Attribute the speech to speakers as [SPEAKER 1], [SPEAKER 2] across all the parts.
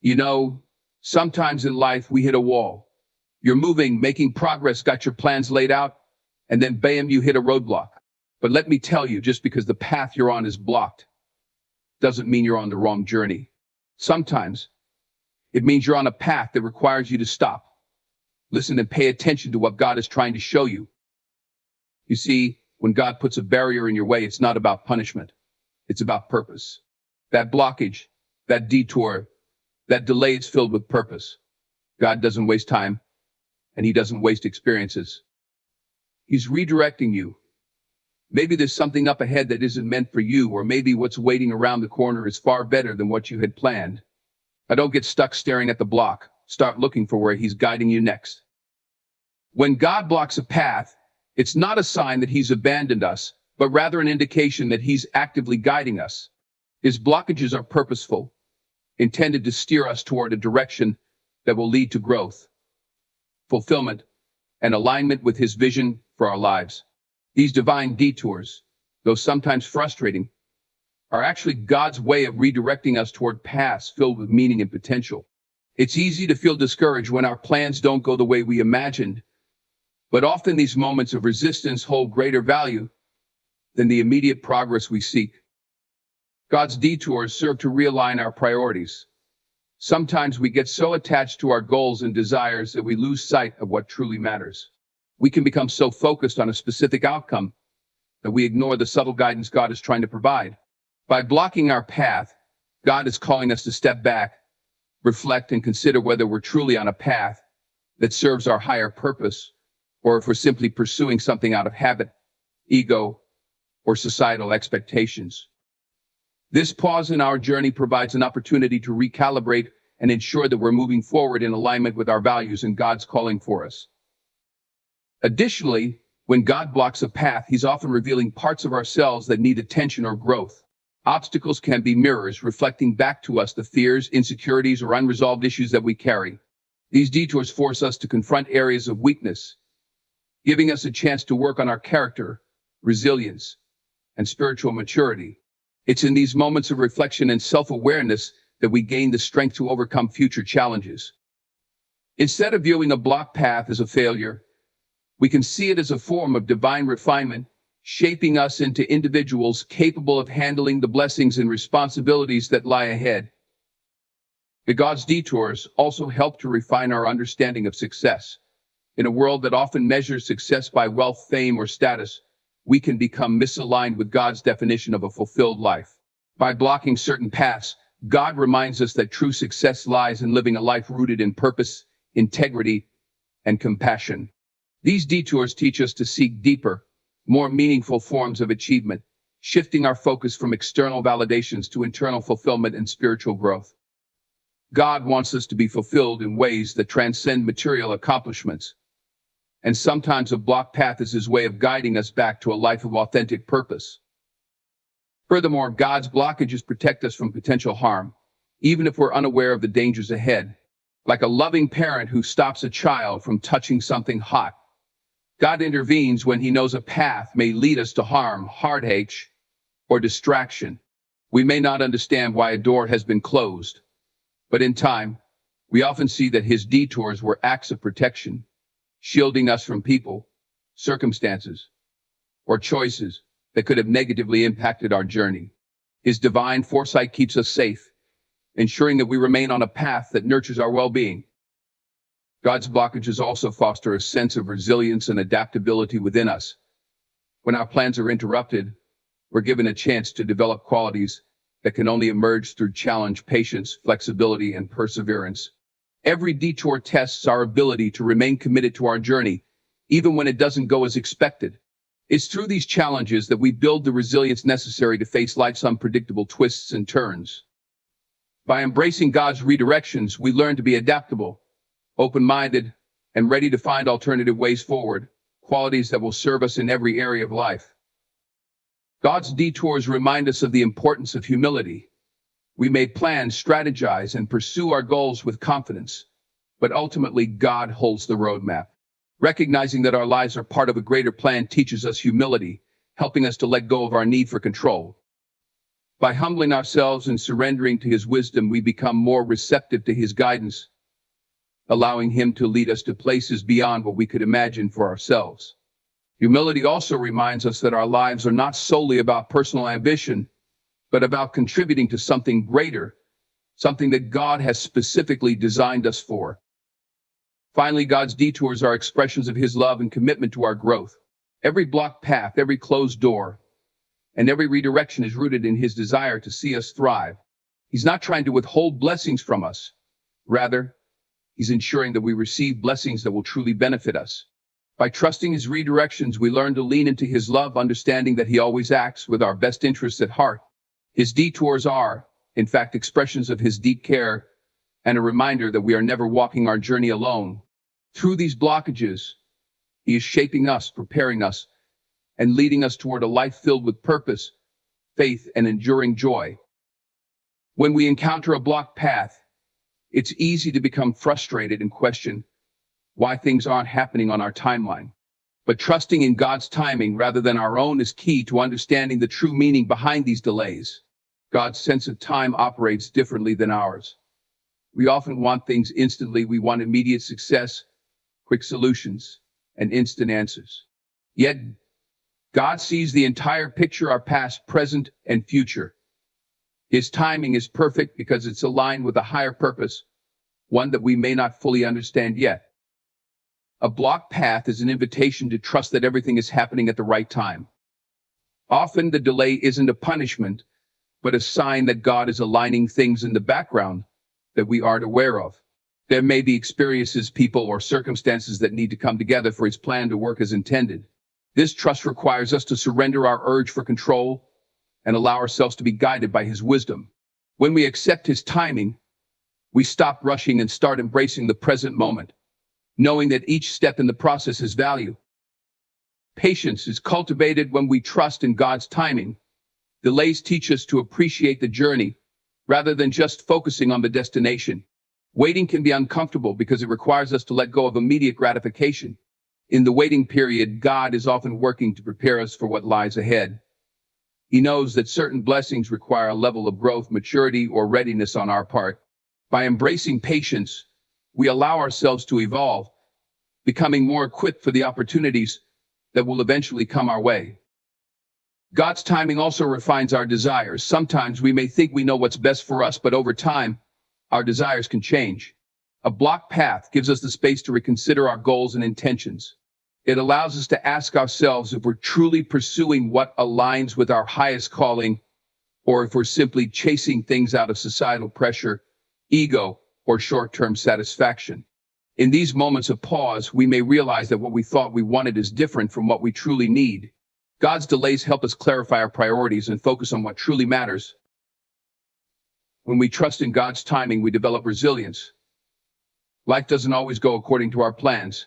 [SPEAKER 1] You know, sometimes in life we hit a wall. You're moving, making progress, got your plans laid out, and then bam, you hit a roadblock. But let me tell you, just because the path you're on is blocked doesn't mean you're on the wrong journey. Sometimes it means you're on a path that requires you to stop, listen, and pay attention to what God is trying to show you. You see, when God puts a barrier in your way, it's not about punishment. It's about purpose. That blockage, that detour, that delay is filled with purpose. God doesn't waste time, and he doesn't waste experiences. He's redirecting you. Maybe there's something up ahead that isn't meant for you, or maybe what's waiting around the corner is far better than what you had planned. Now don't get stuck staring at the block. Start looking for where he's guiding you next. When God blocks a path, it's not a sign that he's abandoned us, but rather an indication that he's actively guiding us. His blockages are purposeful, intended to steer us toward a direction that will lead to growth, fulfillment, and alignment with his vision for our lives. These divine detours, though sometimes frustrating, are actually God's way of redirecting us toward paths filled with meaning and potential. It's easy to feel discouraged when our plans don't go the way we imagined, but often these moments of resistance hold greater value than the immediate progress we seek. God's detours serve to realign our priorities. Sometimes we get so attached to our goals and desires that we lose sight of what truly matters. We can become so focused on a specific outcome that we ignore the subtle guidance God is trying to provide. By blocking our path, God is calling us to step back, reflect, and consider whether we're truly on a path that serves our higher purpose, or if we're simply pursuing something out of habit, ego, or societal expectations. This pause in our journey provides an opportunity to recalibrate and ensure that we're moving forward in alignment with our values and God's calling for us. Additionally, when God blocks a path, he's often revealing parts of ourselves that need attention or growth. Obstacles can be mirrors, reflecting back to us the fears, insecurities, or unresolved issues that we carry. These detours force us to confront areas of weakness, giving us a chance to work on our character, resilience, and spiritual maturity. It's in these moments of reflection and self-awareness that we gain the strength to overcome future challenges. Instead of viewing a blocked path as a failure, we can see it as a form of divine refinement, shaping us into individuals capable of handling the blessings and responsibilities that lie ahead. God's detours also help to refine our understanding of success. In a world that often measures success by wealth, fame, or status, we can become misaligned with God's definition of a fulfilled life. By blocking certain paths, God reminds us that true success lies in living a life rooted in purpose, integrity, and compassion. These detours teach us to seek deeper, more meaningful forms of achievement, shifting our focus from external validations to internal fulfillment and spiritual growth. God wants us to be fulfilled in ways that transcend material accomplishments, and sometimes a blocked path is his way of guiding us back to a life of authentic purpose. Furthermore, God's blockages protect us from potential harm, even if we're unaware of the dangers ahead. Like a loving parent who stops a child from touching something hot, God intervenes when he knows a path may lead us to harm, heartache, or distraction. We may not understand why a door has been closed, but in time, we often see that his detours were acts of protection, shielding us from people, circumstances, or choices that could have negatively impacted our journey. His divine foresight keeps us safe, ensuring that we remain on a path that nurtures our well-being. God's blockages also foster a sense of resilience and adaptability within us. When our plans are interrupted, we're given a chance to develop qualities that can only emerge through challenge, patience, flexibility, and perseverance. Every detour tests our ability to remain committed to our journey, even when it doesn't go as expected. It's through these challenges that we build the resilience necessary to face life's unpredictable twists and turns. By embracing God's redirections, we learn to be adaptable, open-minded, and ready to find alternative ways forward, qualities that will serve us in every area of life. God's detours remind us of the importance of humility. We may plan, strategize, and pursue our goals with confidence, but ultimately God holds the roadmap. Recognizing that our lives are part of a greater plan teaches us humility, helping us to let go of our need for control. By humbling ourselves and surrendering to his wisdom, we become more receptive to his guidance, allowing him to lead us to places beyond what we could imagine for ourselves. Humility also reminds us that our lives are not solely about personal ambition, but about contributing to something greater, something that God has specifically designed us for. Finally, God's detours are expressions of his love and commitment to our growth. Every blocked path, every closed door, and every redirection is rooted in his desire to see us thrive. He's not trying to withhold blessings from us. Rather, he's ensuring that we receive blessings that will truly benefit us. By trusting his redirections, we learn to lean into his love, understanding that he always acts with our best interests at heart. His detours are, in fact, expressions of his deep care and a reminder that we are never walking our journey alone. Through these blockages, he is shaping us, preparing us, and leading us toward a life filled with purpose, faith, and enduring joy. When we encounter a blocked path, it's easy to become frustrated and question why things aren't happening on our timeline. But trusting in God's timing rather than our own is key to understanding the true meaning behind these delays. God's sense of time operates differently than ours. We often want things instantly. We want immediate success, quick solutions, and instant answers. Yet, God sees the entire picture, our past, present, and future. His timing is perfect because it's aligned with a higher purpose, one that we may not fully understand yet. A blocked path is an invitation to trust that everything is happening at the right time. Often the delay isn't a punishment, but a sign that God is aligning things in the background that we aren't aware of. There may be experiences, people, or circumstances that need to come together for his plan to work as intended. This trust requires us to surrender our urge for control and allow ourselves to be guided by his wisdom. When we accept his timing, we stop rushing and start embracing the present moment, knowing that each step in the process has value. Patience is cultivated when we trust in God's timing. Delays teach us to appreciate the journey rather than just focusing on the destination. Waiting can be uncomfortable because it requires us to let go of immediate gratification. In the waiting period, God is often working to prepare us for what lies ahead. He knows that certain blessings require a level of growth, maturity, or readiness on our part. By embracing patience, we allow ourselves to evolve, becoming more equipped for the opportunities that will eventually come our way. God's timing also refines our desires. Sometimes we may think we know what's best for us, but over time, our desires can change. A blocked path gives us the space to reconsider our goals and intentions. It allows us to ask ourselves if we're truly pursuing what aligns with our highest calling, or if we're simply chasing things out of societal pressure, ego, or short-term satisfaction. In these moments of pause, we may realize that what we thought we wanted is different from what we truly need. God's delays help us clarify our priorities and focus on what truly matters. When we trust in God's timing, we develop resilience. Life doesn't always go according to our plans,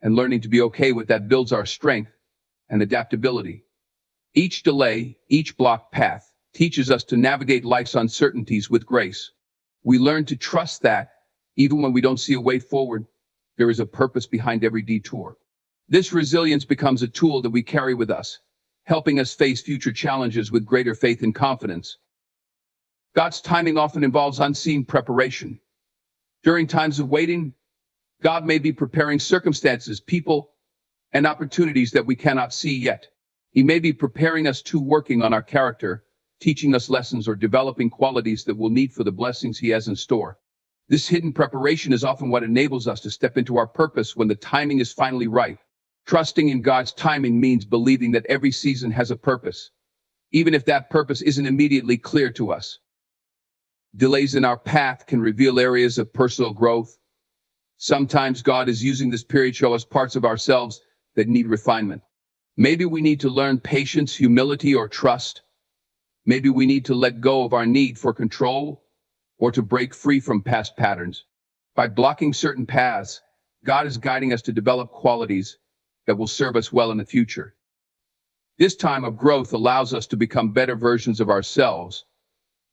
[SPEAKER 1] and learning to be okay with that builds our strength and adaptability. Each delay, each blocked path, teaches us to navigate life's uncertainties with grace. We learn to trust that, even when we don't see a way forward, there is a purpose behind every detour. This resilience becomes a tool that we carry with us, helping us face future challenges with greater faith and confidence. God's timing often involves unseen preparation. During times of waiting, God may be preparing circumstances, people, and opportunities that we cannot see yet. He may be preparing us to working on our character, teaching us lessons, or developing qualities that we'll need for the blessings he has in store. This hidden preparation is often what enables us to step into our purpose when the timing is finally right. Trusting in God's timing means believing that every season has a purpose, even if that purpose isn't immediately clear to us. Delays in our path can reveal areas of personal growth. Sometimes God is using this period to show us parts of ourselves that need refinement. Maybe we need to learn patience, humility, or trust. Maybe we need to let go of our need for control or to break free from past patterns. By blocking certain paths, God is guiding us to develop qualities that will serve us well in the future. This time of growth allows us to become better versions of ourselves,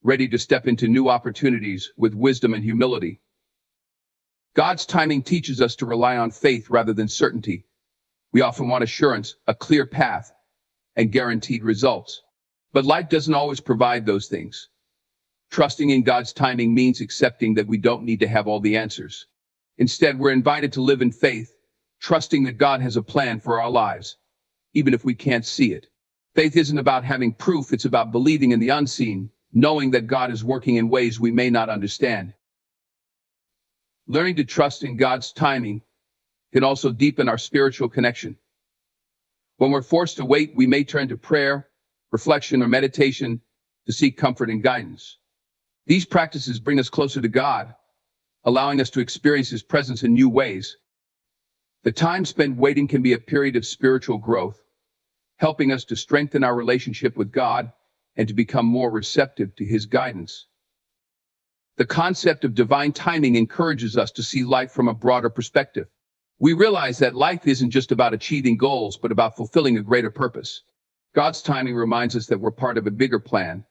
[SPEAKER 1] ready to step into new opportunities with wisdom and humility. God's timing teaches us to rely on faith rather than certainty. We often want assurance, a clear path, and guaranteed results. But life doesn't always provide those things. Trusting in God's timing means accepting that we don't need to have all the answers. Instead, we're invited to live in faith, trusting that God has a plan for our lives, even if we can't see it. Faith isn't about having proof, it's about believing in the unseen, knowing that God is working in ways we may not understand. Learning to trust in God's timing can also deepen our spiritual connection. When we're forced to wait, we may turn to prayer, reflection, or meditation to seek comfort and guidance. These practices bring us closer to God, allowing us to experience His presence in new ways. The time spent waiting can be a period of spiritual growth, helping us to strengthen our relationship with God and to become more receptive to His guidance. The concept of divine timing encourages us to see life from a broader perspective. We realize that life isn't just about achieving goals, but about fulfilling a greater purpose. God's timing reminds us that we're part of a bigger plan,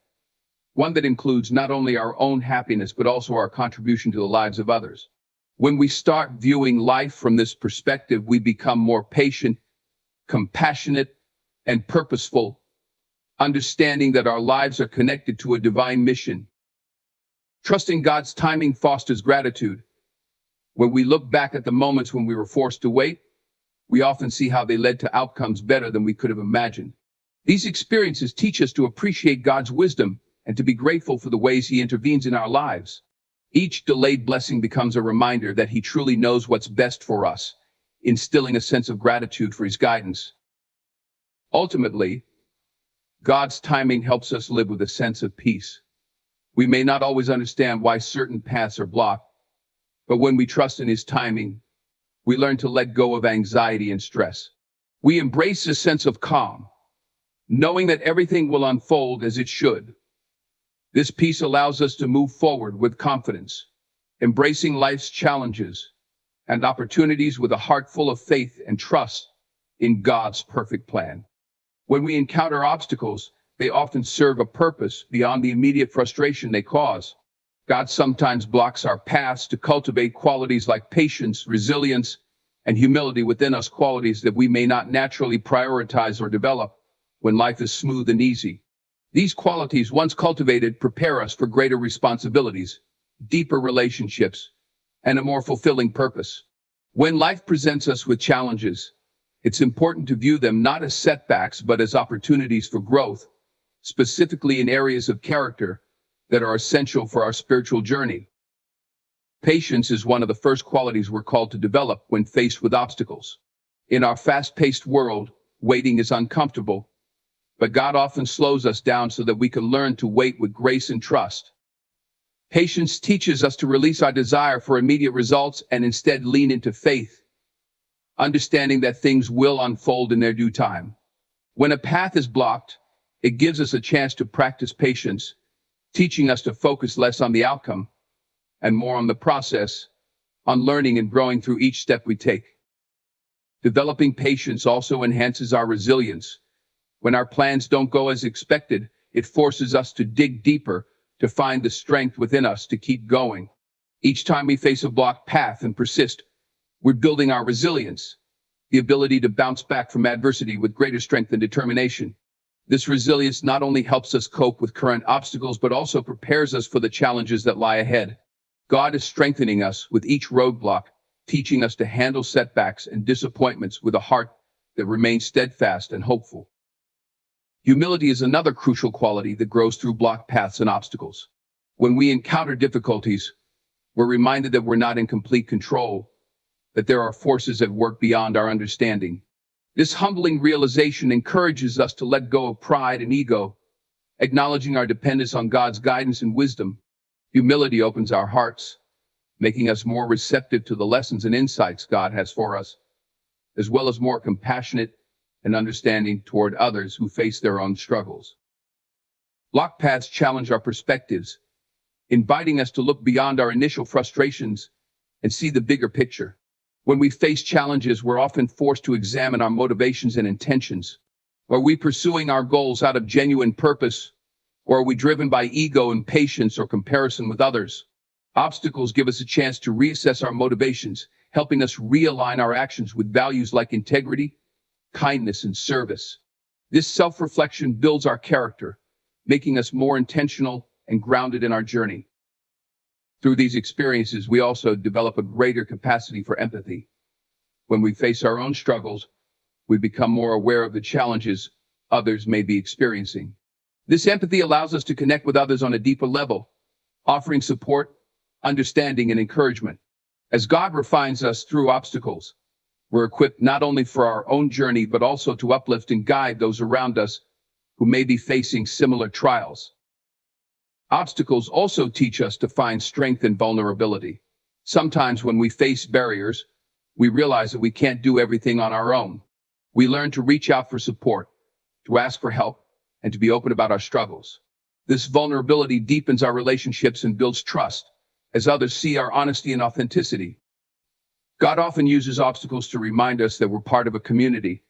[SPEAKER 1] one that includes not only our own happiness, but also our contribution to the lives of others. When we start viewing life from this perspective, we become more patient, compassionate, and purposeful, understanding that our lives are connected to a divine mission. Trusting God's timing fosters gratitude. When we look back at the moments when we were forced to wait, we often see how they led to outcomes better than we could have imagined. These experiences teach us to appreciate God's wisdom and to be grateful for the ways He intervenes in our lives. Each delayed blessing becomes a reminder that He truly knows what's best for us, instilling a sense of gratitude for His guidance. Ultimately, God's timing helps us live with a sense of peace. We may not always understand why certain paths are blocked, but when we trust in His timing, we learn to let go of anxiety and stress. We embrace a sense of calm, knowing that everything will unfold as it should. This peace allows us to move forward with confidence, embracing life's challenges and opportunities with a heart full of faith and trust in God's perfect plan. When we encounter obstacles, they often serve a purpose beyond the immediate frustration they cause. God sometimes blocks our paths to cultivate qualities like patience, resilience, and humility within us, qualities that we may not naturally prioritize or develop when life is smooth and easy. These qualities, once cultivated, prepare us for greater responsibilities, deeper relationships, and a more fulfilling purpose. When life presents us with challenges, it's important to view them not as setbacks, but as opportunities for growth, specifically in areas of character that are essential for our spiritual journey. Patience is one of the first qualities we're called to develop when faced with obstacles. In our fast-paced world, waiting is uncomfortable, but God often slows us down so that we can learn to wait with grace and trust. Patience teaches us to release our desire for immediate results and instead lean into faith, understanding that things will unfold in their due time. When a path is blocked, it gives us a chance to practice patience, teaching us to focus less on the outcome and more on the process, on learning and growing through each step we take. Developing patience also enhances our resilience. When our plans don't go as expected, it forces us to dig deeper, to find the strength within us to keep going. Each time we face a blocked path and persist, we're building our resilience, the ability to bounce back from adversity with greater strength and determination. This resilience not only helps us cope with current obstacles, but also prepares us for the challenges that lie ahead. God is strengthening us with each roadblock, teaching us to handle setbacks and disappointments with a heart that remains steadfast and hopeful. Humility is another crucial quality that grows through blocked paths and obstacles. When we encounter difficulties, we're reminded that we're not in complete control, that there are forces at work beyond our understanding. This humbling realization encourages us to let go of pride and ego, acknowledging our dependence on God's guidance and wisdom. Humility opens our hearts, making us more receptive to the lessons and insights God has for us, as well as more compassionate and understanding toward others who face their own struggles. Blocked paths challenge our perspectives, inviting us to look beyond our initial frustrations and see the bigger picture. When we face challenges, we're often forced to examine our motivations and intentions. Are we pursuing our goals out of genuine purpose, or are we driven by ego, impatience, or comparison with others? Obstacles give us a chance to reassess our motivations, helping us realign our actions with values like integrity, kindness, and service. This self-reflection builds our character, making us more intentional and grounded in our journey. Through these experiences, we also develop a greater capacity for empathy. When we face our own struggles, we become more aware of the challenges others may be experiencing. This empathy allows us to connect with others on a deeper level, offering support, understanding, and encouragement. As God refines us through obstacles, we're equipped not only for our own journey, but also to uplift and guide those around us who may be facing similar trials. Obstacles also teach us to find strength in vulnerability. Sometimes when we face barriers, we realize that we can't do everything on our own. We learn to reach out for support, to ask for help, and to be open about our struggles. This vulnerability deepens our relationships and builds trust, as others see our honesty and authenticity. God often uses obstacles to remind us that we're part of a community,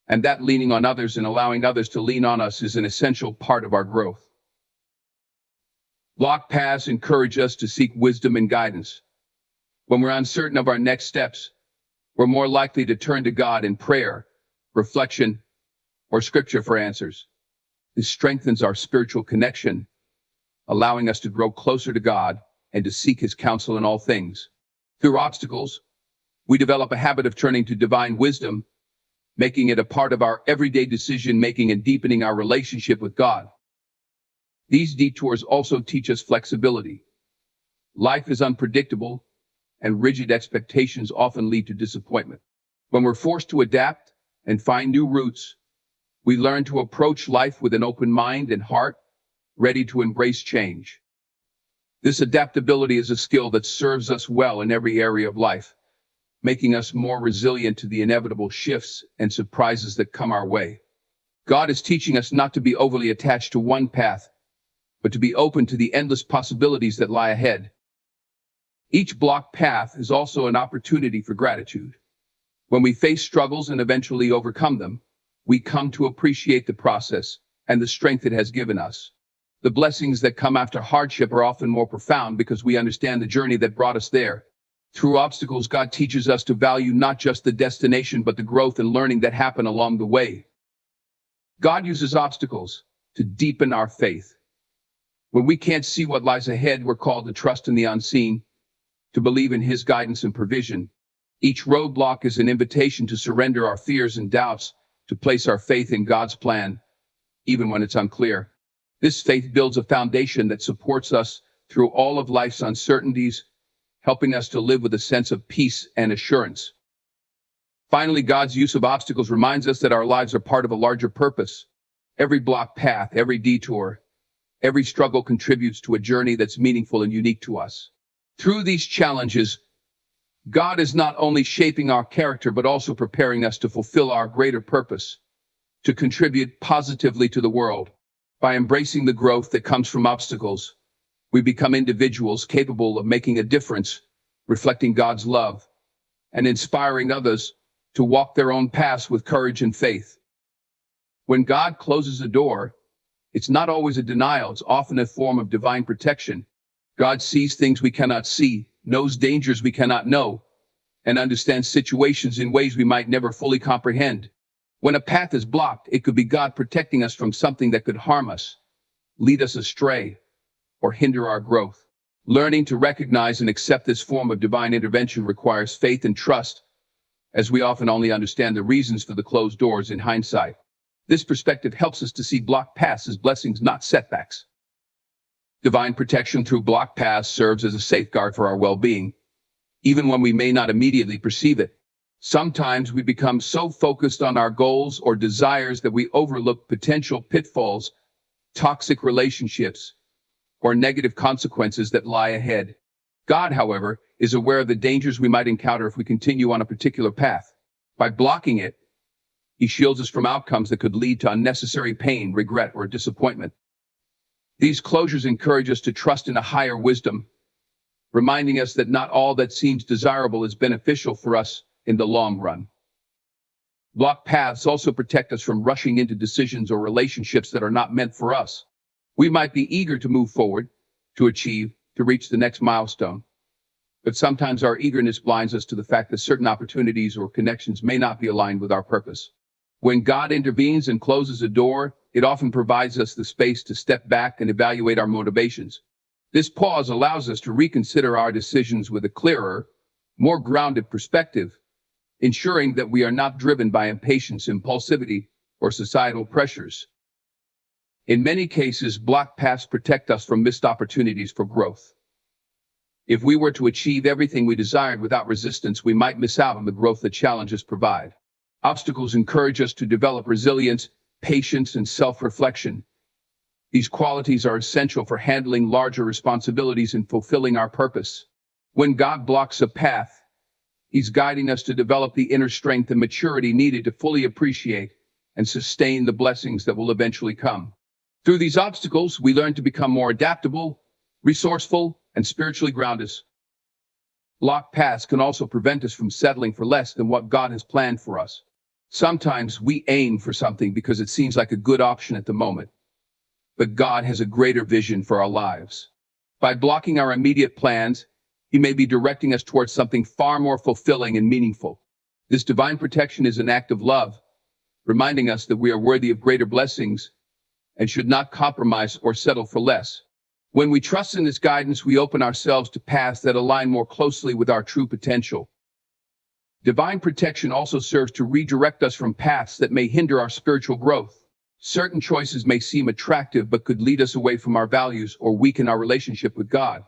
[SPEAKER 1] and that leaning on others and allowing others to lean on us is an essential part of our growth. Blocked paths encourage us to seek wisdom and guidance. When we're uncertain of our next steps, we're more likely to turn to God in prayer, reflection, or scripture for answers. This strengthens our spiritual connection, allowing us to grow closer to God and to seek His counsel in all things. Through obstacles, we develop a habit of turning to divine wisdom, making it a part of our everyday decision-making and deepening our relationship with God. These detours also teach us flexibility. Life is unpredictable, and rigid expectations often lead to disappointment. When we're forced to adapt and find new routes, we learn to approach life with an open mind and heart, ready to embrace change. This adaptability is a skill that serves us well in every area of life, making us more resilient to the inevitable shifts and surprises that come our way. God is teaching us not to be overly attached to one path, but to be open to the endless possibilities that lie ahead. Each blocked path is also an opportunity for gratitude. When we face struggles and eventually overcome them, we come to appreciate the process and the strength it has given us. The blessings that come after hardship are often more profound because we understand the journey that brought us there. Through obstacles, God teaches us to value not just the destination, but the growth and learning that happen along the way. God uses obstacles to deepen our faith. When we can't see what lies ahead, we're called to trust in the unseen, to believe in His guidance and provision. Each roadblock is an invitation to surrender our fears and doubts, to place our faith in God's plan, even when it's unclear. This faith builds a foundation that supports us through all of life's uncertainties, helping us to live with a sense of peace and assurance. Finally, God's use of obstacles reminds us that our lives are part of a larger purpose. Every blocked path, every detour, every struggle contributes to a journey that's meaningful and unique to us. Through these challenges, God is not only shaping our character, but also preparing us to fulfill our greater purpose, to contribute positively to the world. By embracing the growth that comes from obstacles, we become individuals capable of making a difference, reflecting God's love, and inspiring others to walk their own paths with courage and faith. When God closes a door, it's not always a denial, it's often a form of divine protection. God sees things we cannot see, knows dangers we cannot know, and understands situations in ways we might never fully comprehend. When a path is blocked, it could be God protecting us from something that could harm us, lead us astray, or hinder our growth. Learning to recognize and accept this form of divine intervention requires faith and trust, as we often only understand the reasons for the closed doors in hindsight. This perspective helps us to see blocked paths as blessings, not setbacks. Divine protection through blocked paths serves as a safeguard for our well-being, even when we may not immediately perceive it. Sometimes we become so focused on our goals or desires that we overlook potential pitfalls, toxic relationships, or negative consequences that lie ahead. God, however, is aware of the dangers we might encounter if we continue on a particular path. By blocking it, He shields us from outcomes that could lead to unnecessary pain, regret, or disappointment. These closures encourage us to trust in a higher wisdom, reminding us that not all that seems desirable is beneficial for us in the long run. Blocked paths also protect us from rushing into decisions or relationships that are not meant for us. We might be eager to move forward, to achieve, to reach the next milestone, but sometimes our eagerness blinds us to the fact that certain opportunities or connections may not be aligned with our purpose. When God intervenes and closes a door, it often provides us the space to step back and evaluate our motivations. This pause allows us to reconsider our decisions with a clearer, more grounded perspective, ensuring that we are not driven by impatience, impulsivity, or societal pressures. In many cases, blocked paths protect us from missed opportunities for growth. If we were to achieve everything we desired without resistance, we might miss out on the growth that challenges provide. Obstacles encourage us to develop resilience, patience, and self-reflection. These qualities are essential for handling larger responsibilities and fulfilling our purpose. When God blocks a path, He's guiding us to develop the inner strength and maturity needed to fully appreciate and sustain the blessings that will eventually come. Through these obstacles, we learn to become more adaptable, resourceful, and spiritually grounded. Blocked paths can also prevent us from settling for less than what God has planned for us. Sometimes we aim for something because it seems like a good option at the moment, but God has a greater vision for our lives. By blocking our immediate plans, He may be directing us towards something far more fulfilling and meaningful. This divine protection is an act of love, reminding us that we are worthy of greater blessings and should not compromise or settle for less. When we trust in this guidance, we open ourselves to paths that align more closely with our true potential. Divine protection also serves to redirect us from paths that may hinder our spiritual growth. Certain choices may seem attractive but could lead us away from our values or weaken our relationship with God.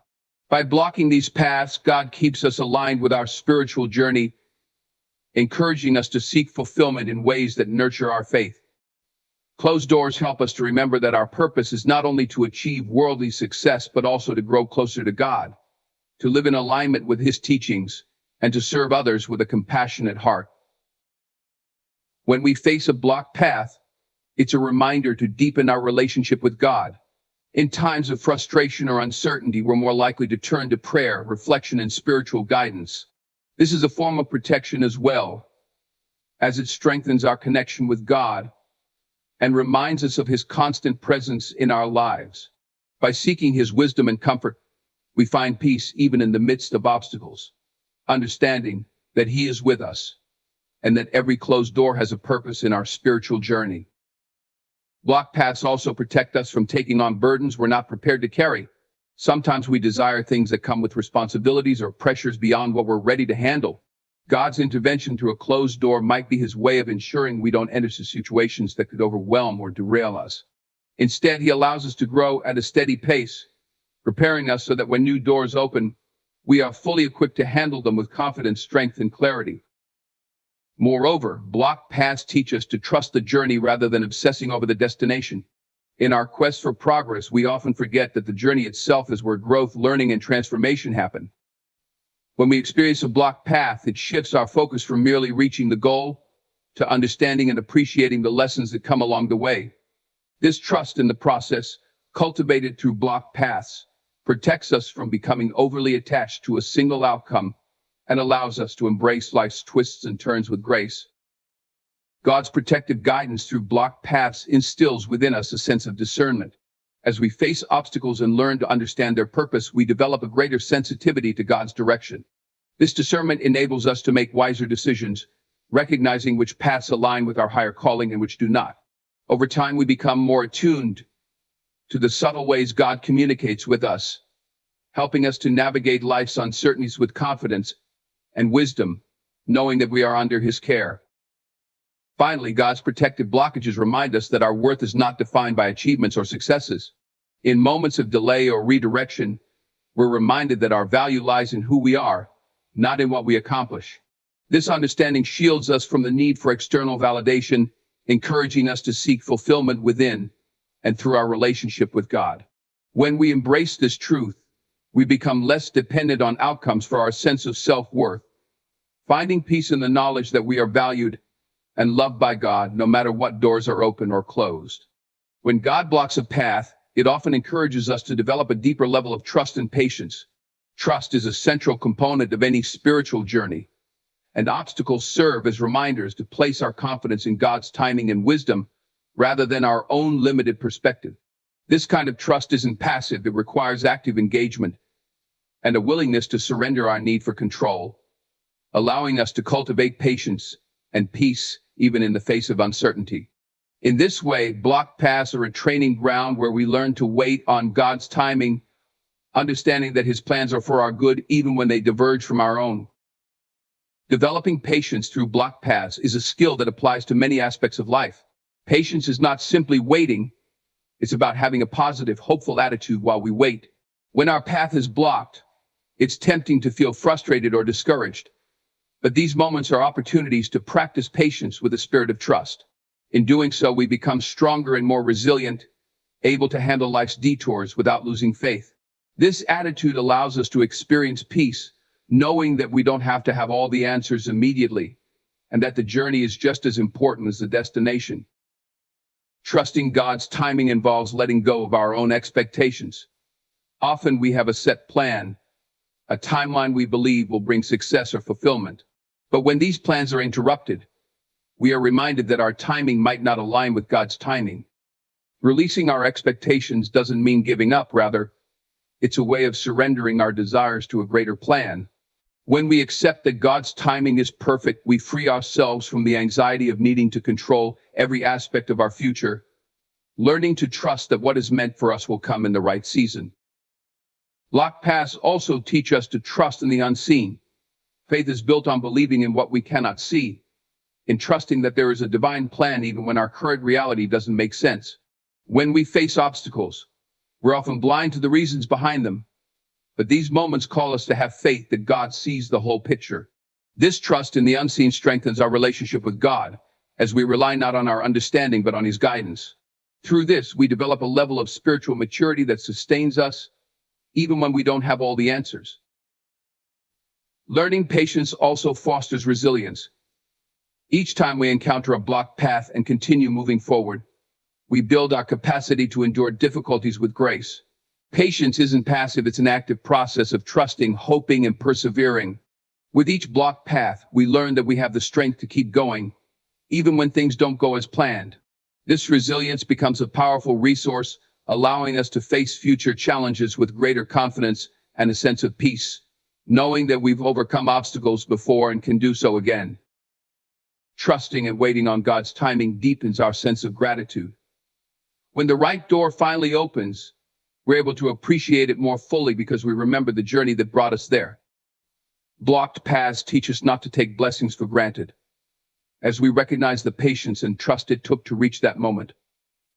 [SPEAKER 1] By blocking these paths, God keeps us aligned with our spiritual journey, encouraging us to seek fulfillment in ways that nurture our faith. Closed doors help us to remember that our purpose is not only to achieve worldly success, but also to grow closer to God, to live in alignment with His teachings, and to serve others with a compassionate heart. When we face a blocked path, it's a reminder to deepen our relationship with God. In times of frustration or uncertainty, we're more likely to turn to prayer, reflection, and spiritual guidance. This is a form of protection as well, as it strengthens our connection with God and reminds us of His constant presence in our lives. By seeking His wisdom and comfort, we find peace even in the midst of obstacles, understanding that He is with us and that every closed door has a purpose in our spiritual journey. Blocked paths also protect us from taking on burdens we're not prepared to carry. Sometimes we desire things that come with responsibilities or pressures beyond what we're ready to handle. God's intervention through a closed door might be His way of ensuring we don't enter situations that could overwhelm or derail us. Instead, He allows us to grow at a steady pace, preparing us so that when new doors open, we are fully equipped to handle them with confidence, strength, and clarity. Moreover, blocked paths teach us to trust the journey rather than obsessing over the destination. In our quest for progress, we often forget that the journey itself is where growth, learning, and transformation happen. When we experience a blocked path, it shifts our focus from merely reaching the goal to understanding and appreciating the lessons that come along the way. This trust in the process, cultivated through blocked paths, protects us from becoming overly attached to a single outcome and allows us to embrace life's twists and turns with grace. God's protective guidance through blocked paths instills within us a sense of discernment. As we face obstacles and learn to understand their purpose, we develop a greater sensitivity to God's direction. This discernment enables us to make wiser decisions, recognizing which paths align with our higher calling and which do not. Over time, we become more attuned to the subtle ways God communicates with us, helping us to navigate life's uncertainties with confidence and wisdom, knowing that we are under His care. Finally, God's protective blockages remind us that our worth is not defined by achievements or successes. In moments of delay or redirection, we're reminded that our value lies in who we are, not in what we accomplish. This understanding shields us from the need for external validation, encouraging us to seek fulfillment within and through our relationship with God. When we embrace this truth, we become less dependent on outcomes for our sense of self-worth, finding peace in the knowledge that we are valued and loved by God, no matter what doors are open or closed. When God blocks a path, it often encourages us to develop a deeper level of trust and patience. Trust is a central component of any spiritual journey, and obstacles serve as reminders to place our confidence in God's timing and wisdom rather than our own limited perspective. This kind of trust isn't passive, it requires active engagement and a willingness to surrender our need for control, allowing us to cultivate patience and peace even in the face of uncertainty. In this way, blocked paths are a training ground where we learn to wait on God's timing, understanding that his plans are for our good even when they diverge from our own. Developing patience through blocked paths is a skill that applies to many aspects of life. Patience is not simply waiting, it's about having a positive, hopeful attitude while we wait. When our path is blocked, it's tempting to feel frustrated or discouraged. But these moments are opportunities to practice patience with a spirit of trust. In doing so, we become stronger and more resilient, able to handle life's detours without losing faith. This attitude allows us to experience peace, knowing that we don't have to have all the answers immediately, and that the journey is just as important as the destination. Trusting God's timing involves letting go of our own expectations. Often we have a set plan, a timeline we believe will bring success or fulfillment. But when these plans are interrupted, we are reminded that our timing might not align with God's timing. Releasing our expectations doesn't mean giving up, rather, it's a way of surrendering our desires to a greater plan. When we accept that God's timing is perfect, we free ourselves from the anxiety of needing to control every aspect of our future, learning to trust that what is meant for us will come in the right season. Blocked paths also teach us to trust in the unseen. Faith is built on believing in what we cannot see, in trusting that there is a divine plan even when our current reality doesn't make sense. When we face obstacles, we're often blind to the reasons behind them, but these moments call us to have faith that God sees the whole picture. This trust in the unseen strengthens our relationship with God, as we rely not on our understanding but on his guidance. Through this, we develop a level of spiritual maturity that sustains us, even when we don't have all the answers. Learning patience also fosters resilience. Each time we encounter a blocked path and continue moving forward, we build our capacity to endure difficulties with grace. Patience isn't passive, it's an active process of trusting, hoping, and persevering. With each blocked path, we learn that we have the strength to keep going, even when things don't go as planned. This resilience becomes a powerful resource, allowing us to face future challenges with greater confidence and a sense of peace, knowing that we've overcome obstacles before and can do so again. Trusting and waiting on God's timing deepens our sense of gratitude. When the right door finally opens, we're able to appreciate it more fully because we remember the journey that brought us there. Blocked paths teach us not to take blessings for granted, as we recognize the patience and trust it took to reach that moment.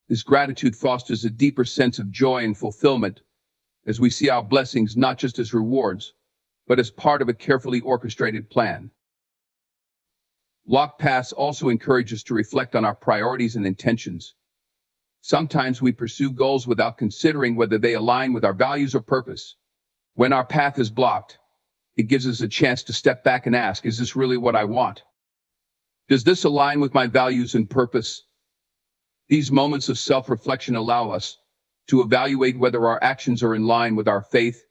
[SPEAKER 1] This gratitude fosters a deeper sense of joy and fulfillment, as we see our blessings not just as rewards, but as part of a carefully orchestrated plan. Blocked paths also encourage us to reflect on our priorities and intentions. Sometimes we pursue goals without considering whether they align with our values or purpose. When our path is blocked, it gives us a chance to step back and ask, is this really what I want? Does this align with my values and purpose? These moments of self-reflection allow us to evaluate whether our actions are in line with our faith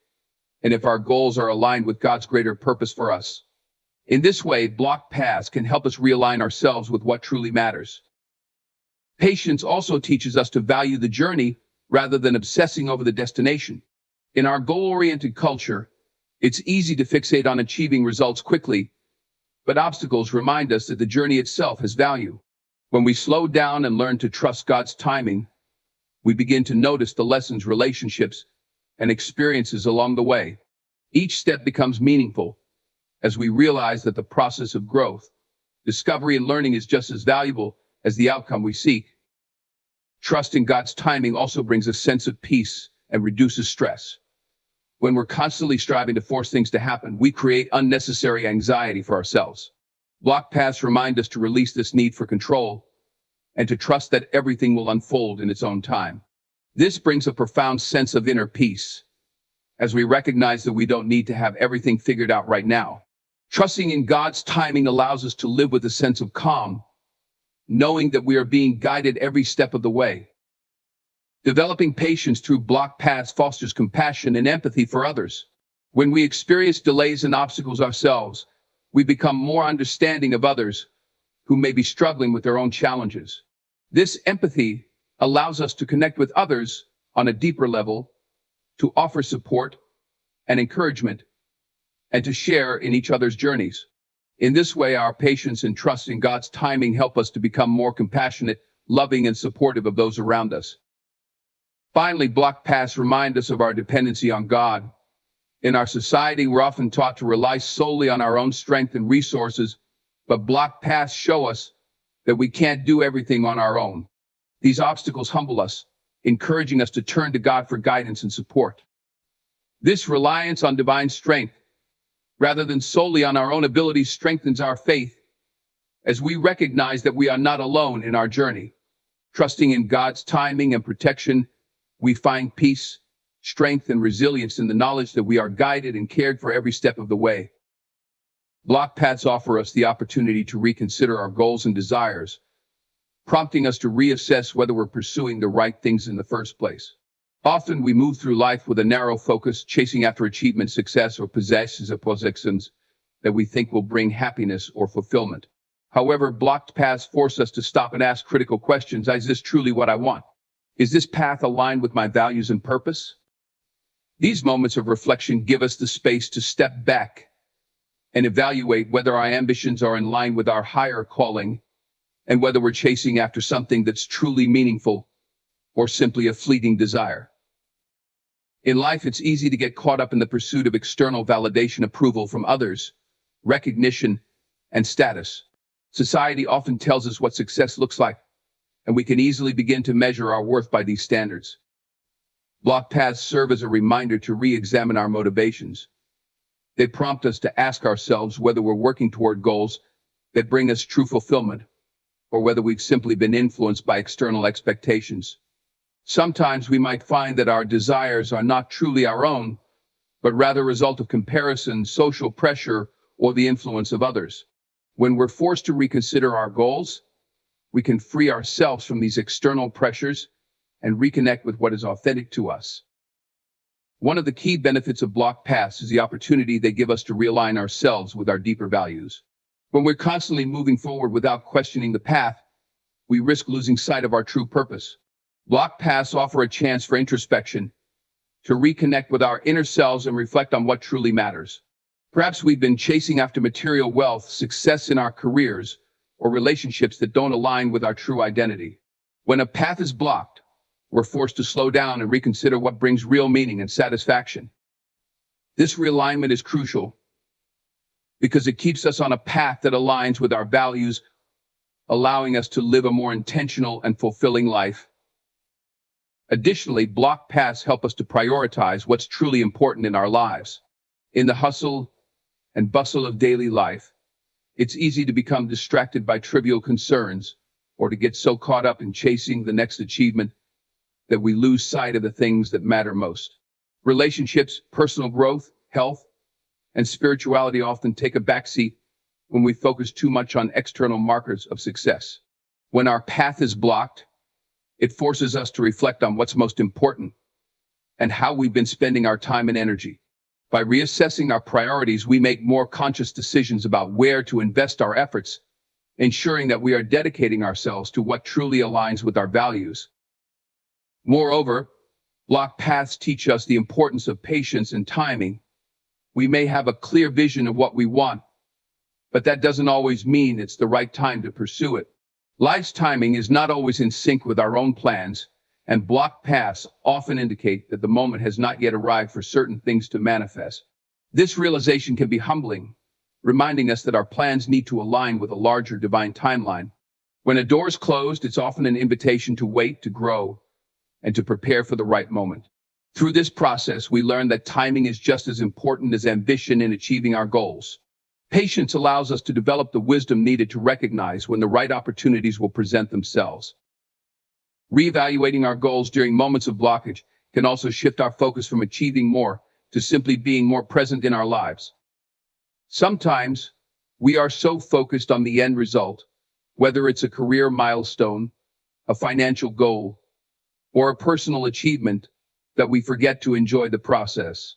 [SPEAKER 1] and if our goals are aligned with God's greater purpose for us. In this way, blocked paths can help us realign ourselves with what truly matters. Patience also teaches us to value the journey rather than obsessing over the destination. In our goal-oriented culture, it's easy to fixate on achieving results quickly, but obstacles remind us that the journey itself has value. When we slow down and learn to trust God's timing, we begin to notice the lessons, relationships, and experiences along the way. Each step becomes meaningful as we realize that the process of growth, discovery, and learning is just as valuable as the outcome we seek. Trusting God's timing also brings a sense of peace and reduces stress. When we're constantly striving to force things to happen, we create unnecessary anxiety for ourselves. Blocked paths remind us to release this need for control and to trust that everything will unfold in its own time. This brings a profound sense of inner peace, as we recognize that we don't need to have everything figured out right now. Trusting in God's timing allows us to live with a sense of calm, knowing that we are being guided every step of the way. Developing patience through blocked paths fosters compassion and empathy for others. When we experience delays and obstacles ourselves, we become more understanding of others who may be struggling with their own challenges. This empathy allows us to connect with others on a deeper level, to offer support and encouragement, and to share in each other's journeys. In this way, our patience and trust in God's timing help us to become more compassionate, loving, and supportive of those around us. Finally, blocked paths remind us of our dependency on God. In our society, we're often taught to rely solely on our own strength and resources, but blocked paths show us that we can't do everything on our own. These obstacles humble us, encouraging us to turn to God for guidance and support. This reliance on divine strength, rather than solely on our own abilities, strengthens our faith as we recognize that we are not alone in our journey. Trusting in God's timing and protection, we find peace, strength, and resilience in the knowledge that we are guided and cared for every step of the way. Blocked paths offer us the opportunity to reconsider our goals and desires, prompting us to reassess whether we're pursuing the right things in the first place. Often we move through life with a narrow focus, chasing after achievement, success, or possessions that we think will bring happiness or fulfillment. However, blocked paths force us to stop and ask critical questions. Is this truly what I want? Is this path aligned with my values and purpose? These moments of reflection give us the space to step back and evaluate whether our ambitions are in line with our higher calling and whether we're chasing after something that's truly meaningful or simply a fleeting desire. In life, it's easy to get caught up in the pursuit of external validation, approval from others, recognition, and status. Society often tells us what success looks like, and we can easily begin to measure our worth by these standards. Blocked paths serve as a reminder to re-examine our motivations. They prompt us to ask ourselves whether we're working toward goals that bring us true fulfillment, or whether we've simply been influenced by external expectations. Sometimes we might find that our desires are not truly our own, but rather a result of comparison, social pressure, or the influence of others. When we're forced to reconsider our goals, we can free ourselves from these external pressures and reconnect with what is authentic to us. One of the key benefits of blocked paths is the opportunity they give us to realign ourselves with our deeper values. When we're constantly moving forward without questioning the path, we risk losing sight of our true purpose. Blocked paths offer a chance for introspection, to reconnect with our inner selves and reflect on what truly matters. Perhaps we've been chasing after material wealth, success in our careers, or relationships that don't align with our true identity. When a path is blocked, we're forced to slow down and reconsider what brings real meaning and satisfaction. This realignment is crucial because it keeps us on a path that aligns with our values, allowing us to live a more intentional and fulfilling life. Additionally, blocked paths help us to prioritize what's truly important in our lives. In the hustle and bustle of daily life, it's easy to become distracted by trivial concerns or to get so caught up in chasing the next achievement that we lose sight of the things that matter most. Relationships, personal growth, health, and spirituality often take a backseat when we focus too much on external markers of success. When our path is blocked, it forces us to reflect on what's most important and how we've been spending our time and energy. By reassessing our priorities, we make more conscious decisions about where to invest our efforts, ensuring that we are dedicating ourselves to what truly aligns with our values. Moreover, blocked paths teach us the importance of patience and timing. We may have a clear vision of what we want, but that doesn't always mean it's the right time to pursue it. Life's timing is not always in sync with our own plans, and blocked paths often indicate that the moment has not yet arrived for certain things to manifest. This realization can be humbling, reminding us that our plans need to align with a larger divine timeline. When a door is closed, it's often an invitation to wait, to grow, and to prepare for the right moment. Through this process, we learn that timing is just as important as ambition in achieving our goals. Patience allows us to develop the wisdom needed to recognize when the right opportunities will present themselves. Reevaluating our goals during moments of blockage can also shift our focus from achieving more to simply being more present in our lives. Sometimes we are so focused on the end result, whether it's a career milestone, a financial goal, or a personal achievement, that we forget to enjoy the process.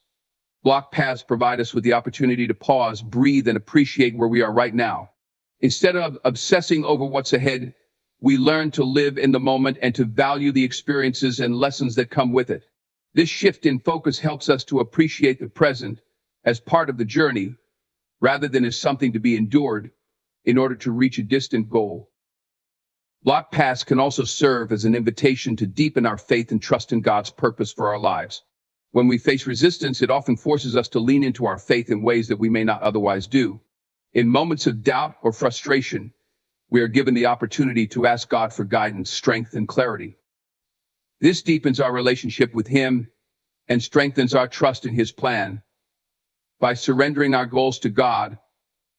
[SPEAKER 1] Blocked paths provide us with the opportunity to pause, breathe, and appreciate where we are right now. Instead of obsessing over what's ahead, we learn to live in the moment and to value the experiences and lessons that come with it. This shift in focus helps us to appreciate the present as part of the journey, rather than as something to be endured in order to reach a distant goal. Blocked paths can also serve as an invitation to deepen our faith and trust in God's purpose for our lives. When we face resistance, it often forces us to lean into our faith in ways that we may not otherwise do. In moments of doubt or frustration, we are given the opportunity to ask God for guidance, strength, and clarity. This deepens our relationship with Him and strengthens our trust in His plan. By surrendering our goals to God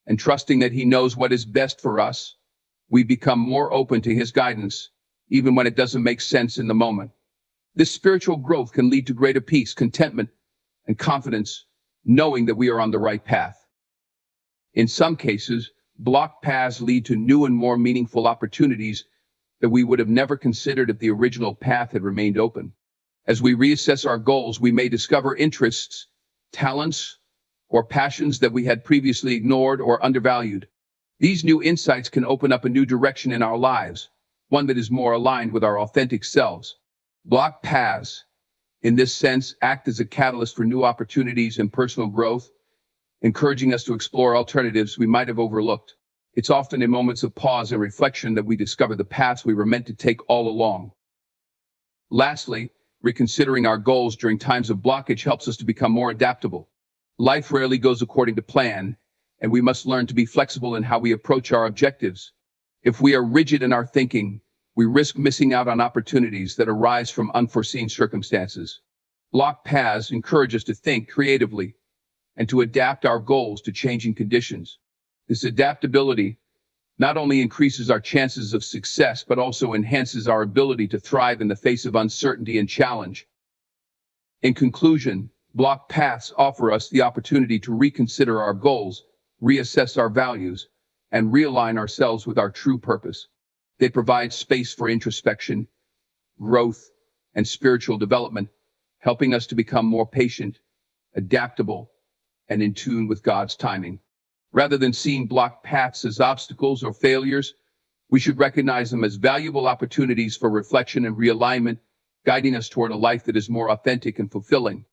[SPEAKER 1] and trusting that He knows what is best for us, we become more open to His guidance, even when it doesn't make sense in the moment. This spiritual growth can lead to greater peace, contentment, and confidence, knowing that we are on the right path. In some cases, blocked paths lead to new and more meaningful opportunities that we would have never considered if the original path had remained open. As we reassess our goals, we may discover interests, talents, or passions that we had previously ignored or undervalued. These new insights can open up a new direction in our lives, one that is more aligned with our authentic selves. Blocked paths, in this sense, act as a catalyst for new opportunities and personal growth, encouraging us to explore alternatives we might have overlooked. It's often in moments of pause and reflection that we discover the paths we were meant to take all along. Lastly, reconsidering our goals during times of blockage helps us to become more adaptable. Life rarely goes according to plan, and we must learn to be flexible in how we approach our objectives. If we are rigid in our thinking, we risk missing out on opportunities that arise from unforeseen circumstances. Blocked paths encourage us to think creatively and to adapt our goals to changing conditions. This adaptability not only increases our chances of success, but also enhances our ability to thrive in the face of uncertainty and challenge. In conclusion, blocked paths offer us the opportunity to reconsider our goals, reassess our values, and realign ourselves with our true purpose. They provide space for introspection, growth, and spiritual development, helping us to become more patient, adaptable, and in tune with God's timing. Rather than seeing blocked paths as obstacles or failures, we should recognize them as valuable opportunities for reflection and realignment, guiding us toward a life that is more authentic and fulfilling.